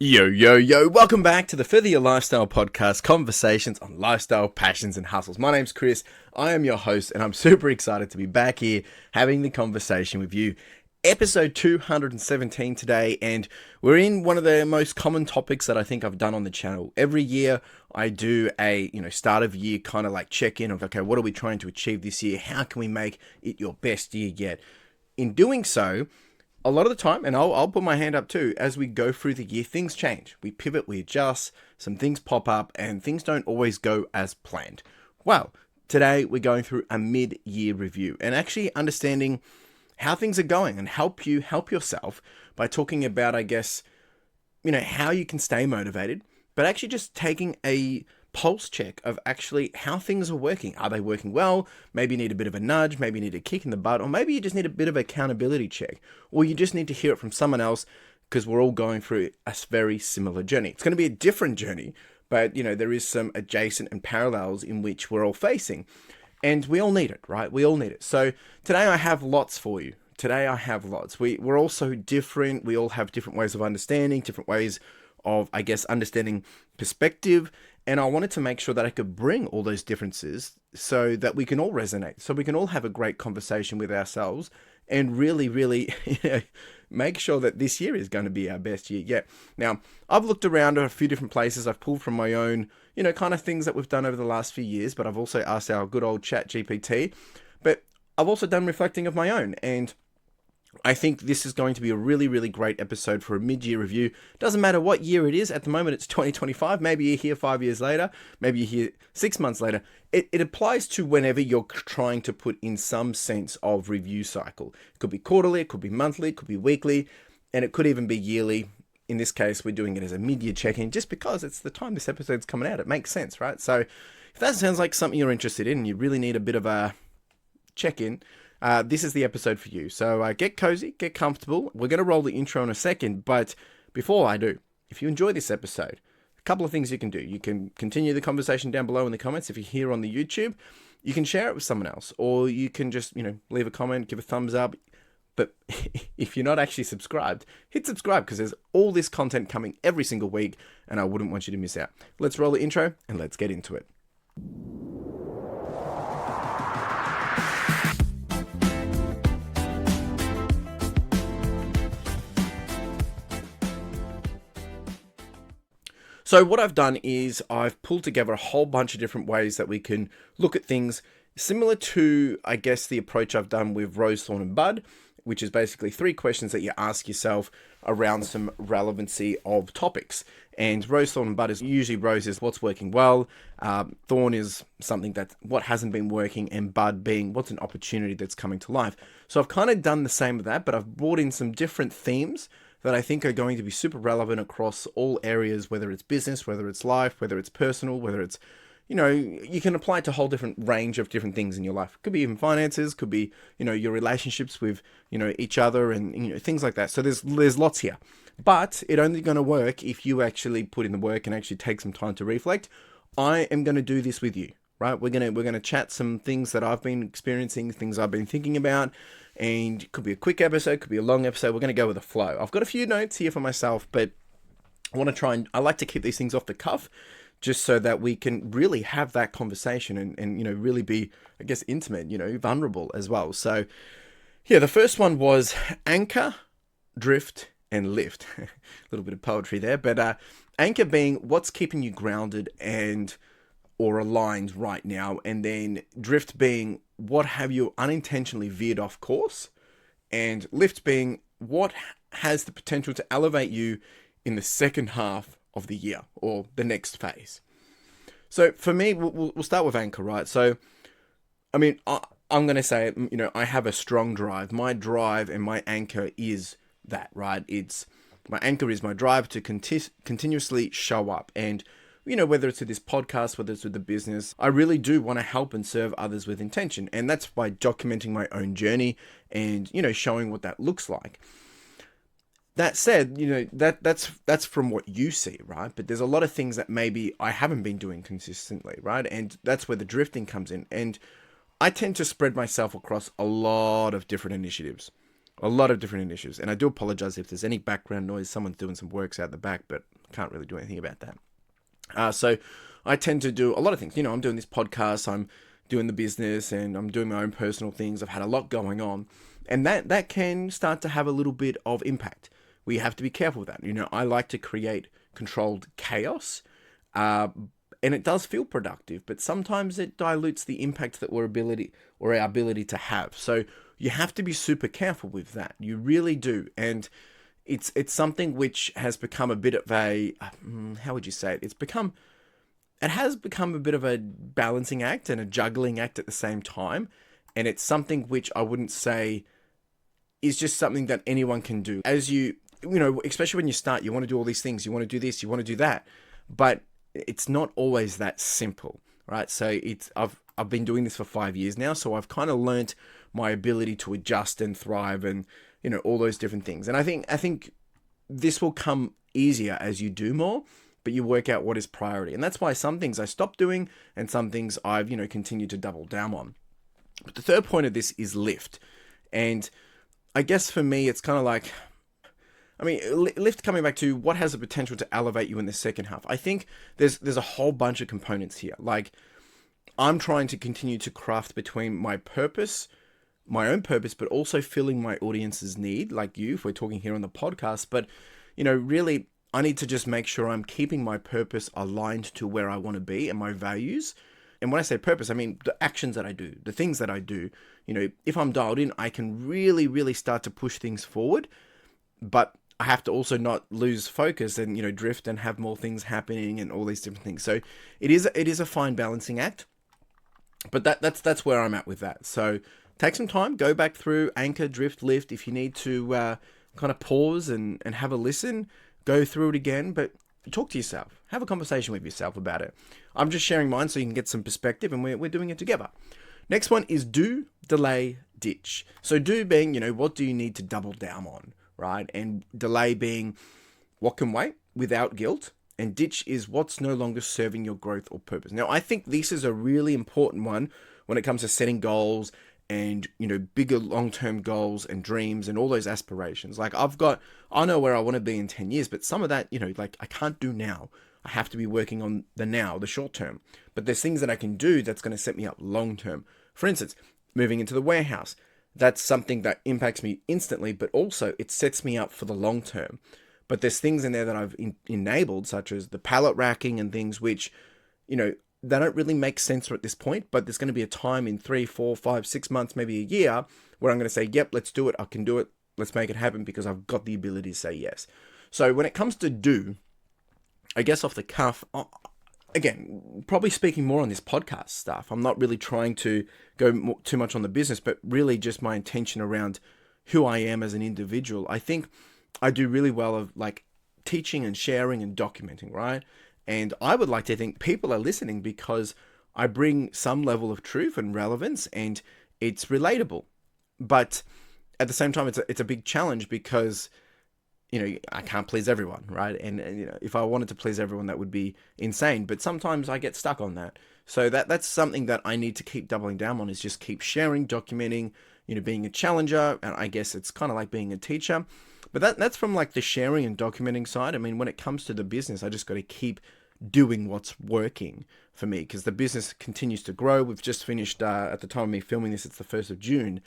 Yo, yo, yo, welcome back to the Further Your Lifestyle podcast, conversations on lifestyle, passions, and hustles. My name's Chris, I am your host, and I'm super excited to be back here having the conversation with you. Episode 217 today, and we're in one of the most common topics that I think I've done on the channel. Every year, I do a, start of year kind of like check-in of, okay, what are we trying to achieve this year? How can we make it your best year yet? In doing so, a lot of the time, and I'll put my hand up too, as we go through the year, things change. We pivot, we adjust, some things pop up, and things don't always go as planned. Well, today we're going through a mid-year review and actually understanding how things are going and help yourself by talking about, I guess, how you can stay motivated, but actually just taking a pulse check of actually how things are working. Are they working well? Maybe you need a bit of a nudge, maybe you need a kick in the butt, or maybe you just need a bit of accountability check, or you just need to hear it from someone else because we're all going through a very similar journey. It's going to be a different journey, but there is some adjacent and parallels in which we're all facing, and we all need it, right? We all need it. So today I have lots for you. We're all so different. We all have different ways of understanding, different ways of, I guess, understanding perspective. And I wanted to make sure that I could bring all those differences so that we can all resonate, so we can all have a great conversation with ourselves and really, really make sure that this year is going to be our best year yet. Now, I've looked around at a few different places. I've pulled from my own, kind of things that we've done over the last few years, but I've also asked our good old chat GPT. But I've also done reflecting of my own, and I think this is going to be a really, really great episode for a mid-year review. Doesn't matter what year it is. At the moment, it's 2025. Maybe you're here 5 years later. Maybe you're here 6 months later. It applies to whenever you're trying to put in some sense of review cycle. It could be quarterly, it could be monthly, it could be weekly, and it could even be yearly. In this case, we're doing it as a mid-year check-in just because it's the time this episode's coming out. It makes sense, right? So if that sounds like something you're interested in and you really need a bit of a check-in, this is the episode for you. So get cozy, get comfortable. We're going to roll the intro in a second, but before I do, if you enjoy this episode, a couple of things you can do. You can continue the conversation down below in the comments. If you're here on the YouTube, you can share it with someone else, or you can just, leave a comment, give a thumbs up. But if you're not actually subscribed, hit subscribe because there's all this content coming every single week, and I wouldn't want you to miss out. Let's roll the intro and let's get into it. So what I've done is I've pulled together a whole bunch of different ways that we can look at things similar to, I guess, the approach I've done with Rose, Thorn, and Bud, which is basically 3 questions that you ask yourself around some relevancy of topics. And Rose, Thorn, and Bud is usually Rose is what's working well, Thorn is something that what hasn't been working, and Bud being what's an opportunity that's coming to life. So I've kind of done the same with that, but I've brought in some different themes that I think are going to be super relevant across all areas, whether it's business, whether it's life, whether it's personal, whether it's, you can apply it to a whole different range of different things in your life. Could be even finances, could be, your relationships with, each other and, things like that. So there's lots here, but it only going to work if you actually put in the work and actually take some time to reflect. I am going to do this with you, right? We're going to chat some things that I've been experiencing, things I've been thinking about. And it could be a quick episode, could be a long episode. We're going to go with a flow. I've got a few notes here for myself, but I like to keep these things off the cuff just so that we can really have that conversation and really be, I guess, intimate, vulnerable as well. So, yeah, the first one was anchor, drift, and lift. A little bit of poetry there, but anchor being what's keeping you grounded or aligned right now, and then drift being what have you unintentionally veered off course, and lift being what has the potential to elevate you in the second half of the year or the next phase. So for me, we'll start with anchor, right? So, I'm going to say, I have a strong drive. My drive and my anchor is that, right? My anchor is my drive to continuously show up, and whether it's with this podcast, whether it's with the business, I really do want to help and serve others with intention. And that's by documenting my own journey and, showing what that looks like. That said, that's from what you see, right? But there's a lot of things that maybe I haven't been doing consistently, right? And that's where the drifting comes in. And I tend to spread myself across a lot of different initiatives. A lot of different initiatives. And I do apologize if there's any background noise. Someone's doing some works out the back, but I can't really do anything about that. So I tend to do a lot of things. I'm doing this podcast, I'm doing the business, and I'm doing my own personal things. I've had a lot going on. And that can start to have a little bit of impact. We have to be careful with that. I like to create controlled chaos. And it does feel productive, but sometimes it dilutes the impact that our ability to have. So you have to be super careful with that. You really do. And it's something which has become a bit of a, how would you say it? It has become a bit of a balancing act and a juggling act at the same time. And it's something which I wouldn't say is just something that anyone can do. As especially when you start, you want to do all these things. You want to do this, you want to do that. But it's not always that simple, right? So I've been doing this for 5 years now, so I've kind of learnt my ability to adjust and thrive, and all those different things. And I think this will come easier as you do more, but you work out what is priority. And that's why some things I stopped doing, and some things I've continued to double down on. But the third point of this is lift, and I guess for me it's kind of like, lift, coming back to what has the potential to elevate you in the second half. I think there's a whole bunch of components here. Like, I'm trying to continue to craft between my own purpose, but also filling my audience's need, like you, if we're talking here on the podcast. But, really, I need to just make sure I'm keeping my purpose aligned to where I want to be and my values. And when I say purpose, I mean the actions that I do, the things that I do. If I'm dialed in, I can really, really start to push things forward. But I have to also not lose focus and, drift and have more things happening and all these different things. So it is a fine balancing act, but that's where I'm at with that. So take some time, go back through anchor, drift, lift. If you need to kind of pause and have a listen, go through it again, but talk to yourself, have a conversation with yourself about it. I'm just sharing mine so you can get some perspective, and we're doing it together. Next one is do, delay, ditch. So do being, what do you need to double down on? Right? And delay being what can wait without guilt. And ditch is what's no longer serving your growth or purpose. Now, I think this is a really important one when it comes to setting goals and, bigger long-term goals and dreams and all those aspirations. Like I know where I want to be in 10 years, but some of that, I can't do now. I have to be working on the now, the short term. But there's things that I can do that's going to set me up long term. For instance, moving into the warehouse. That's something that impacts me instantly, but also it sets me up for the long term. But there's things in there that I've enabled, such as the pallet racking and things which, they don't really make sense at this point, but there's going to be a time in 3, 4, 5, 6 months, maybe a year, where I'm going to say, yep, let's do it. I can do it. Let's make it happen, because I've got the ability to say yes. So when it comes to do, I guess off the cuff, again, probably speaking more on this podcast stuff. I'm not really trying to go too much on the business, but really just my intention around who I am as an individual. I think I do really well of like teaching and sharing and documenting, right? And I would like to think people are listening because I bring some level of truth and relevance, and it's relatable. But at the same time, it's a big challenge because I can't please everyone, right? And if I wanted to please everyone, that would be insane. But sometimes I get stuck on that. So that's something that I need to keep doubling down on, is just keep sharing, documenting, being a challenger. And I guess it's kind of like being a teacher. But that's from like the sharing and documenting side. I mean, when it comes to the business, I just got to keep doing what's working for me, because the business continues to grow. We've just finished, at the time of me filming this, it's the 1st of June.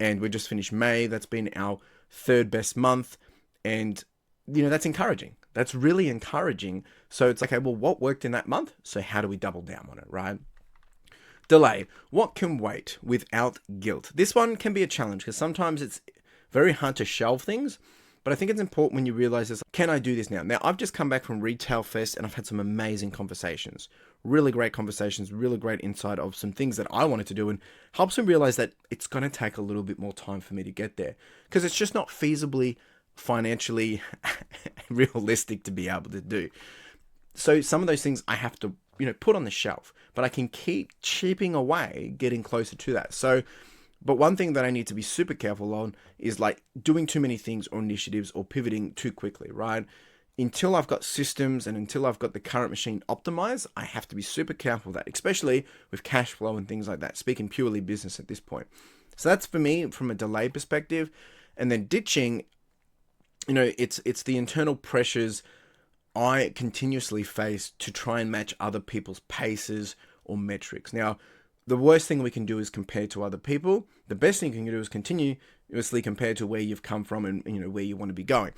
And we just finished May. That's been our 3rd best month. And, that's encouraging. That's really encouraging. So it's like, okay, well, what worked in that month? So how do we double down on it, right? Delay. What can wait without guilt? This one can be a challenge because sometimes it's very hard to shelve things. But I think it's important when you realize this, can I do this now? Now, I've just come back from Retail Fest and I've had some amazing conversations. Really great conversations, really great insight of some things that I wanted to do, and helps me realize that it's going to take a little bit more time for me to get there, because it's just not feasibly financially realistic to be able to do. So some of those things I have to, put on the shelf, but I can keep chipping away, getting closer to that. So, but one thing that I need to be super careful on is like doing too many things or initiatives or pivoting too quickly, right? Until I've got systems and until I've got the current machine optimized, I have to be super careful with that, especially with cash flow and things like that, speaking purely business at this point. So that's for me from a delay perspective. And then ditching, it's the internal pressures I continuously face to try and match other people's paces or metrics. Now, the worst thing we can do is compare to other people. The best thing you can do is continuously compare to where you've come from and where you want to be going.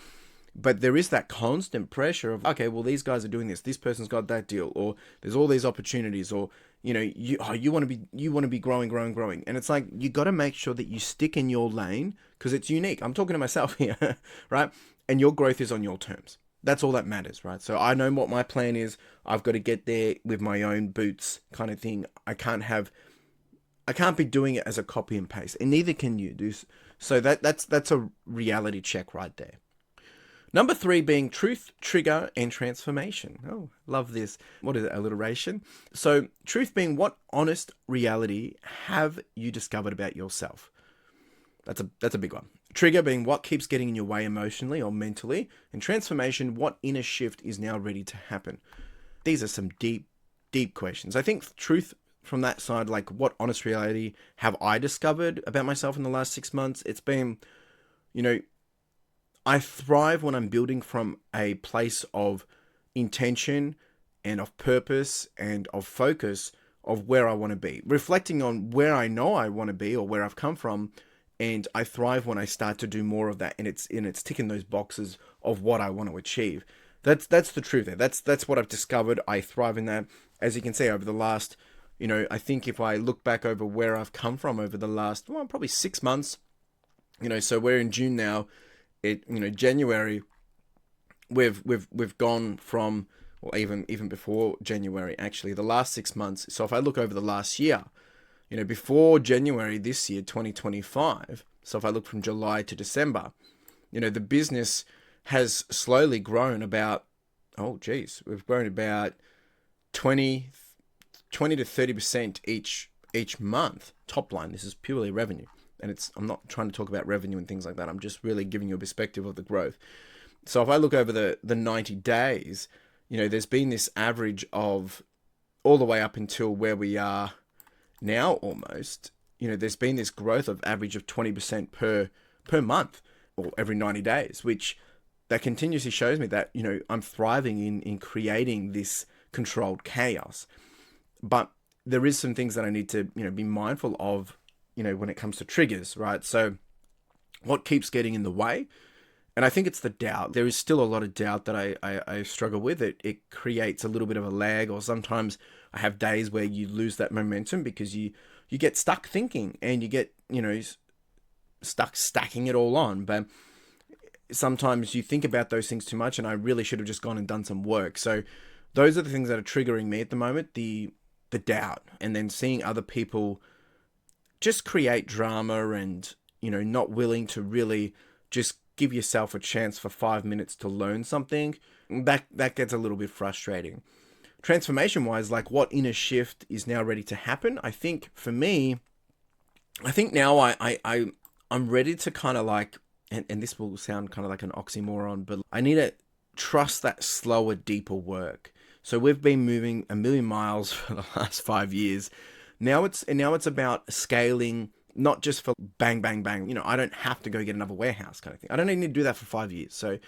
But there is that constant pressure of, okay, well, these guys are doing this. This person's got that deal, or there's all these opportunities, or you want to be growing, and it's like you got to make sure that you stick in your lane because it's unique. I'm talking to myself here, right? And your growth is on your terms. That's all that matters, right? So I know what my plan is. I've got to get there with my own boots, kind of thing. I can't be doing it as a copy and paste, and neither can you do. So that's a reality check right there. Number 3 being truth, trigger, and transformation. Oh, love this. What is it? Alliteration. So truth being, what honest reality have you discovered about yourself? That's a big one. Trigger being, what keeps getting in your way emotionally or mentally? And transformation, what inner shift is now ready to happen? These are some deep, deep questions. I think truth from that side, like what honest reality have I discovered about myself in the last 6 months? It's been, I thrive when I'm building from a place of intention and of purpose and of focus of where I want to be, reflecting on where I know I want to be or where I've come from. And I thrive when I start to do more of that, and it's ticking those boxes of what I want to achieve. That's the truth there. That's what I've discovered. I thrive in that. As you can see over the last, I think if I look back over where I've come from over the last, probably 6 months, so we're in June now. January, we've gone from, or even before January, actually, the last 6 months. So if I look over the last year, before January this year, 2025, so if I look from July to December, the business has slowly grown about, we've grown about 20 to 30% each month, top line. This is purely revenue. And I'm not trying to talk about revenue and things like that. I'm just really giving you a perspective of the growth. So if I look over the 90 days, there's been this average of all the way up until where we are now almost, there's been this growth of average of 20% per month or every 90 days, which that continuously shows me that, I'm thriving in creating this controlled chaos. But there is some things that I need to, be mindful of, when it comes to triggers, right? So what keeps getting in the way? And I think it's the doubt. There is still a lot of doubt that I struggle with. It creates a little bit of a lag, or sometimes I have days where you lose that momentum because you get stuck thinking and you get, stuck stacking it all on. But sometimes you think about those things too much, and I really should have just gone and done some work. So those are the things that are triggering me at the moment, the doubt, and then seeing other people just create drama and, not willing to really just give yourself a chance for 5 minutes to learn something. That gets a little bit frustrating. Transformation wise, like what inner shift is now ready to happen? I think for me, now I'm ready to kind of like, and this will sound kind of like an oxymoron, but I need to trust that slower, deeper work. So we've been moving 1,000,000 miles for the last 5 years. Now it's about scaling, not just for bang, bang, bang. I don't have to go get another warehouse kind of thing. I don't need to do that for 5 years. So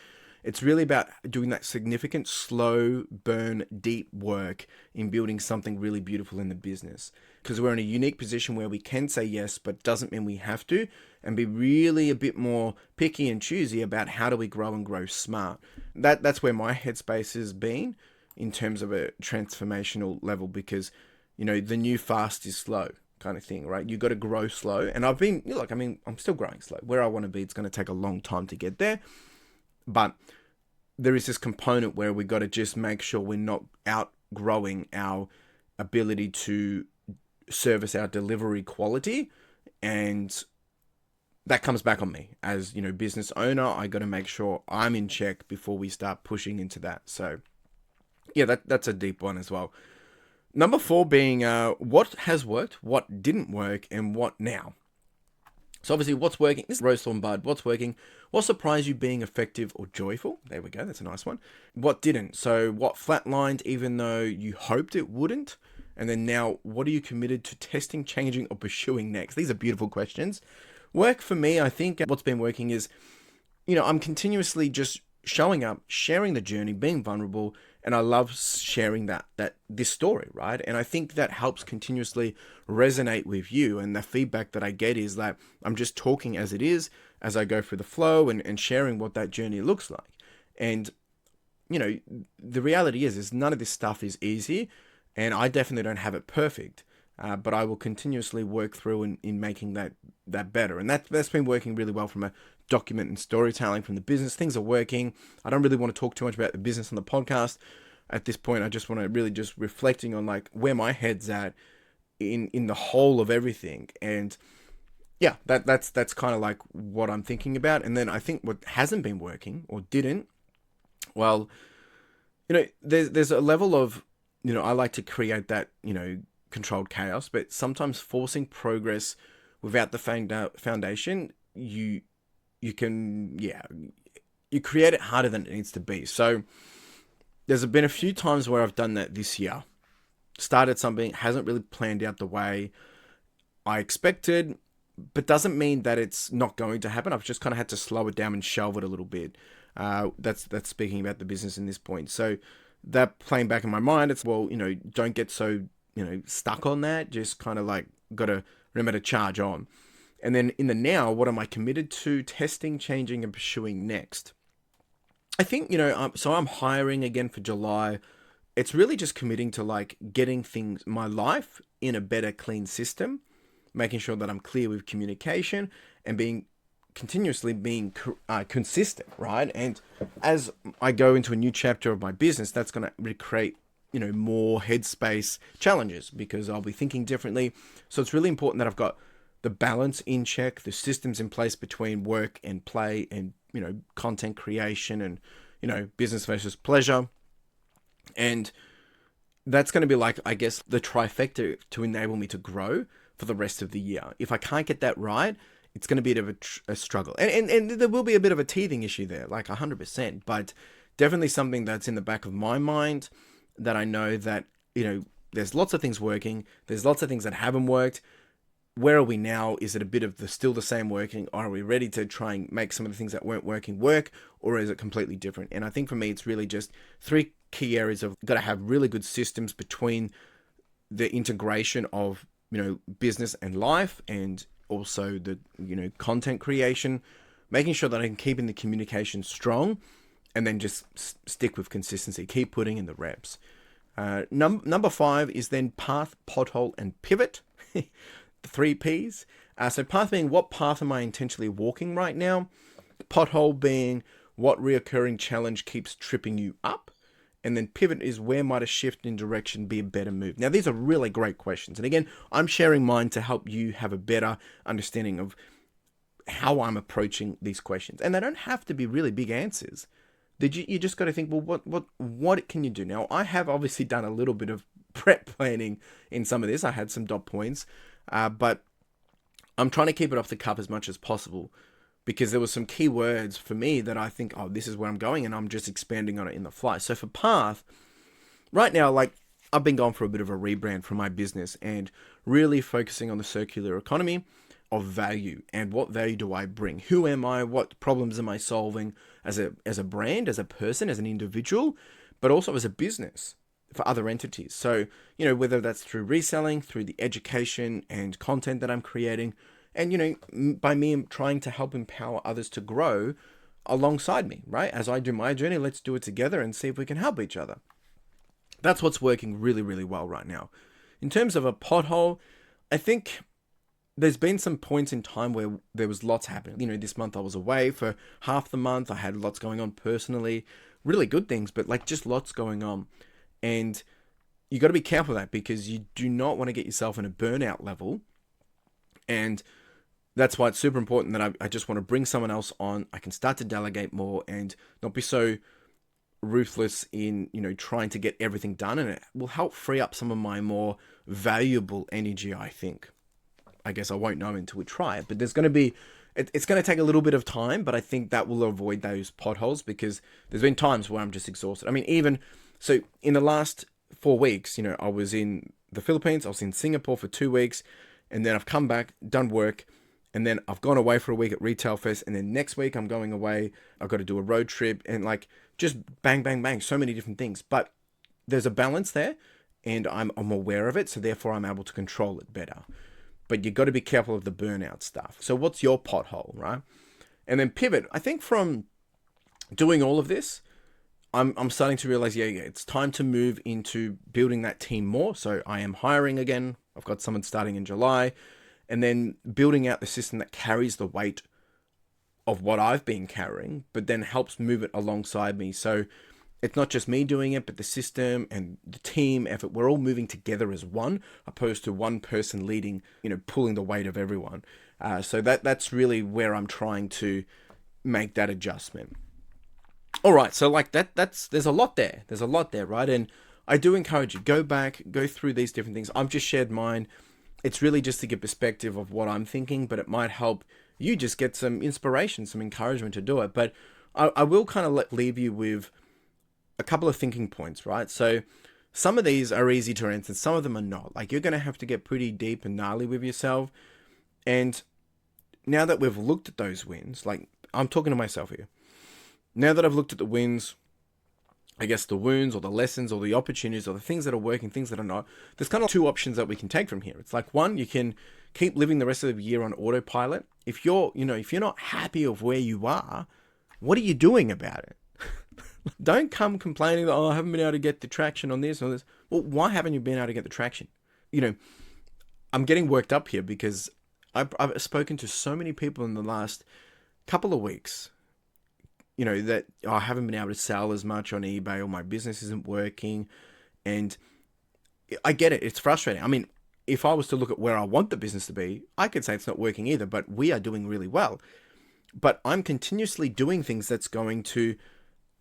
it's really about doing that significant, slow burn, deep work in building something really beautiful in the business. Because we're in a unique position where we can say yes, but doesn't mean we have to, and be really a bit more picky and choosy about how do we grow and grow smart. That's where my headspace has been in terms of a transformational level, because the new fast is slow kind of thing, right? You got to grow slow. And I'm still growing slow. Where I want to be, it's going to take a long time to get there. But there is this component where we got to just make sure we're not outgrowing our ability to service our delivery quality. And that comes back on me as, business owner. I got to make sure I'm in check before we start pushing into that. So yeah, that's a deep one as well. Number 4 being what has worked, what didn't work, and what now. So obviously what's working, this is Rose Thorn Bud, what's working, what surprised you being effective or joyful? There we go, that's a nice one. What didn't? So what flatlined even though you hoped it wouldn't? And then now, what are you committed to testing, changing, or pursuing next? These are beautiful questions. Work for me, I think what's been working is, I'm continuously just showing up, sharing the journey, being vulnerable, and I love sharing this story, right? And I think that helps continuously resonate with you. And the feedback that I get is that I'm just talking as it is, as I go through the flow and sharing what that journey looks like. And the reality is none of this stuff is easy, and I definitely don't have it perfect. But I will continuously work through in making that better. And that's been working really well from a document and storytelling from the business. Things are working. I don't really want to talk too much about the business on the podcast at this point. I just want to really just reflecting on like where my head's at in the whole of everything. And yeah, that's kind of like what I'm thinking about. And then I think what hasn't been working or didn't, well, there's a level of, I like to create that, controlled chaos, but sometimes forcing progress without the foundation, you can, you create it harder than it needs to be. So there's been a few times where I've done that this year. Started something, hasn't really planned out the way I expected, but doesn't mean that it's not going to happen. I've just kind of had to slow it down and shelve it a little bit. That's speaking about the business in this point. So that playing back in my mind, it's, well, don't get so, stuck on that. Just kind of like got to remember to charge on. And then in the now, what am I committed to testing, changing, and pursuing next? I think, so I'm hiring again for July. It's really just committing to like getting my life in a better, clean system, making sure that I'm clear with communication and continuously being consistent, right? And as I go into a new chapter of my business, that's going to create, more headspace challenges because I'll be thinking differently. So it's really important that I've got the balance in check, the systems in place between work and play and, content creation and, business versus pleasure. And that's going to be like, I guess, the trifecta to enable me to grow for the rest of the year. If I can't get that right, it's going to be a bit of a struggle. And there will be a bit of a teething issue there, like 100%. But definitely something that's in the back of my mind that I know that, there's lots of things working. There's lots of things that haven't worked. Where are we now? Is it a bit of still the same working? Or are we ready to try and make some of the things that weren't working work? Or is it completely different? And I think for me, it's really just 3 key areas of got to have really good systems between the integration of, business and life and also the, content creation, making sure that I can keep in the communication strong and then just stick with consistency, keep putting in the reps. Number 5 is then path, pothole, and pivot. The 3 Ps. So path being what path am I intentionally walking right now? Pothole being what reoccurring challenge keeps tripping you up? And then pivot is where might a shift in direction be a better move? Now, these are really great questions. And again, I'm sharing mine to help you have a better understanding of how I'm approaching these questions. And they don't have to be really big answers. You just got to think, well, what can you do? Now, I have obviously done a little bit of prep planning in some of this. I had some dot points, but I'm trying to keep it off the cuff as much as possible because there were some key words for me that I think, this is where I'm going, and I'm just expanding on it in the fly. So for path, right now, like I've been going for a bit of a rebrand for my business and really focusing on the circular economy of value and what value do I bring? Who am I? What problems am I solving as a brand, as a person, as an individual, but also as a business for other entities. So, whether that's through reselling, through the education and content that I'm creating, and, by me trying to help empower others to grow alongside me, right? As I do my journey, let's do it together and see if we can help each other. That's what's working really, really well right now. In terms of a pothole, I think there's been some points in time where there was lots happening. This month I was away for half the month. I had lots going on personally, really good things, but like just lots going on. And you got to be careful of that because you do not want to get yourself in a burnout level. And that's why it's super important that I just want to bring someone else on. I can start to delegate more and not be so ruthless in, trying to get everything done. And it will help free up some of my more valuable energy, I think. I guess I won't know until we try it, but there's going to be, it's going to take a little bit of time, but I think that will avoid those potholes because there's been times where I'm just exhausted. I mean, even so in the last 4 weeks, I was in the Philippines, I was in Singapore for 2 weeks, and then I've come back, done work, And then I've gone away for a week at Retail Fest, and then next week I'm going away. I've got to do a road trip, and like just bang, bang, bang, so many different things. But there's a balance there, and I'm aware of it, so therefore I'm able to control it better. But you've got to be careful of the burnout stuff. So what's your pothole, right? And then pivot. I think from doing all of this, I'm starting to realize, yeah, it's time to move into building that team more. So I am hiring again. I've got someone starting in July, and then building out the system that carries the weight of what I've been carrying, but then helps move it alongside me. So it's not just me doing it, but the system and the team effort, we're all moving together as one, opposed to one person leading, pulling the weight of everyone. So that's really where I'm trying to make that adjustment. All right, so like there's a lot there. There's a lot there, right? And I do encourage you, go back, go through these different things. I've just shared mine. It's really just to get perspective of what I'm thinking, but it might help you just get some inspiration, some encouragement to do it. But I will kind of leave you with a couple of thinking points, right? So some of these are easy to answer, some of them are not. Like, you're going to have to get pretty deep and gnarly with yourself. And now that we've looked at those wins, like, I'm talking to myself here. Now that I've looked at the wins, I guess the wounds or the lessons or the opportunities or the things that are working, things that are not, there's kind of two options that we can take from here. It's like, one, you can keep living the rest of the year on autopilot. If you're not happy of where you are, what are you doing about it? Don't come complaining that, I haven't been able to get the traction on this or this. Well, why haven't you been able to get the traction? I'm getting worked up here because I've spoken to so many people in the last couple of weeks, that I haven't been able to sell as much on eBay, or my business isn't working. And I get it. It's frustrating. I mean, if I was to look at where I want the business to be, I could say it's not working either, but we are doing really well. But I'm continuously doing things that's going to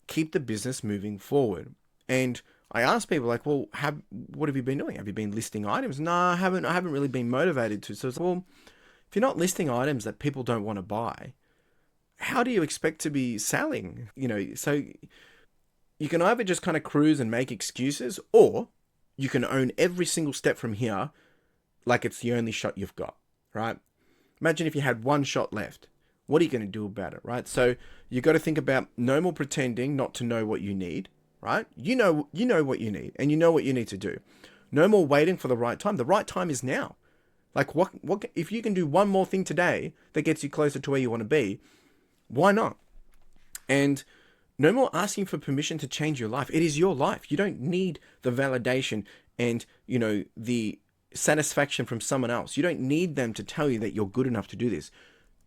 keep the business moving forward. And I ask people like, well, what have you been doing? Have you been listing items? No, I haven't really been motivated to. So it's like, well, if you're not listing items that people don't want to buy, how do you expect to be selling? So you can either just kind of cruise and make excuses, or you can own every single step from here like it's the only shot you've got, right? Imagine if you had one shot left. What are you going to do about it, right? So you got to think about no more pretending not to know what you need, right? You know what you need, and you know what you need to do. No more waiting for the right time. The right time is now. Like, what if you can do one more thing today that gets you closer to where you want to be? Why not? And no more asking for permission to change your life. It is your life. You don't need the validation and, the satisfaction from someone else. You don't need them to tell you that you're good enough to do this.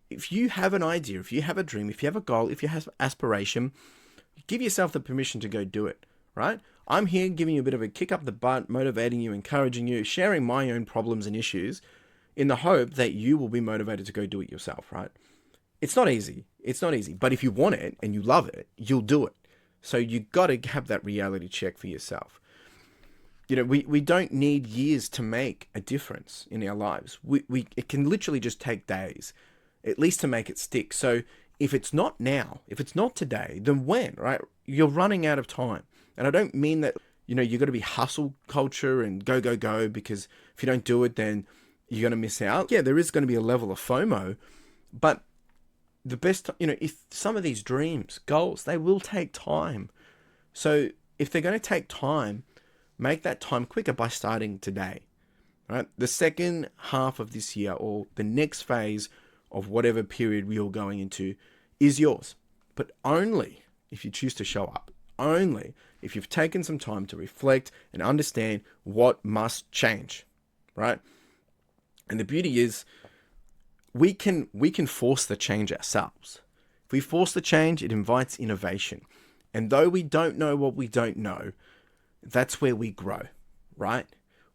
If you have an idea, if you have a dream, if you have a goal, if you have aspiration, give yourself the permission to go do it, right? I'm here giving you a bit of a kick up the butt, motivating you, encouraging you, sharing my own problems and issues in the hope that you will be motivated to go do it yourself, right? It's not easy. But if you want it and you love it, you'll do it. So you got to have that reality check for yourself. We don't need years to make a difference in our lives. It can literally just take days, at least, to make it stick. So if it's not now, if it's not today, then when, right? You're running out of time. And I don't mean that, you've got to be hustle culture and go, go, go, because if you don't do it, then you're going to miss out. Yeah, there is going to be a level of FOMO, but the best, if some of these dreams, goals, they will take time. So if they're going to take time, make that time quicker by starting today, right? The second half of this year, or the next phase of whatever period we are going into, is yours. But only if you choose to show up. Only if you've taken some time to reflect and understand what must change, right? And the beauty is, we can force the change ourselves. If we force the change, it invites innovation. And though we don't know what we don't know, that's where we grow, right?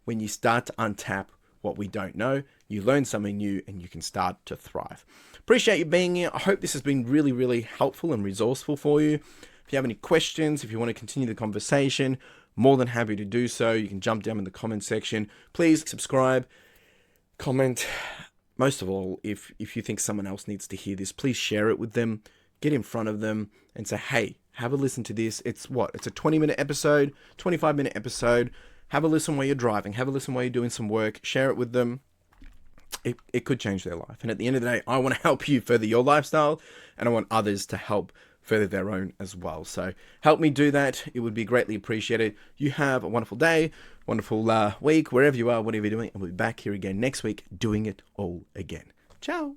When you start to untap what we don't know, you learn something new and you can start to thrive. Appreciate you being here. I hope this has been really, really helpful and resourceful for you. If you have any questions, if you want to continue the conversation, more than happy to do so. You can jump down in the comment section. Please subscribe, comment. Most of all, if you think someone else needs to hear this, please share it with them. Get in front of them and say, hey, have a listen to this. It's a 20-minute episode, 25-minute episode. Have a listen while you're driving. Have a listen while you're doing some work. Share it with them. it could change their life. And at the end of the day, I want to help you further your lifestyle, and I want others to help further their own as well. So help me do that. It would be greatly appreciated. You have a wonderful day, wonderful week, wherever you are, whatever you're doing. And we'll be back here again next week doing it all again. Ciao.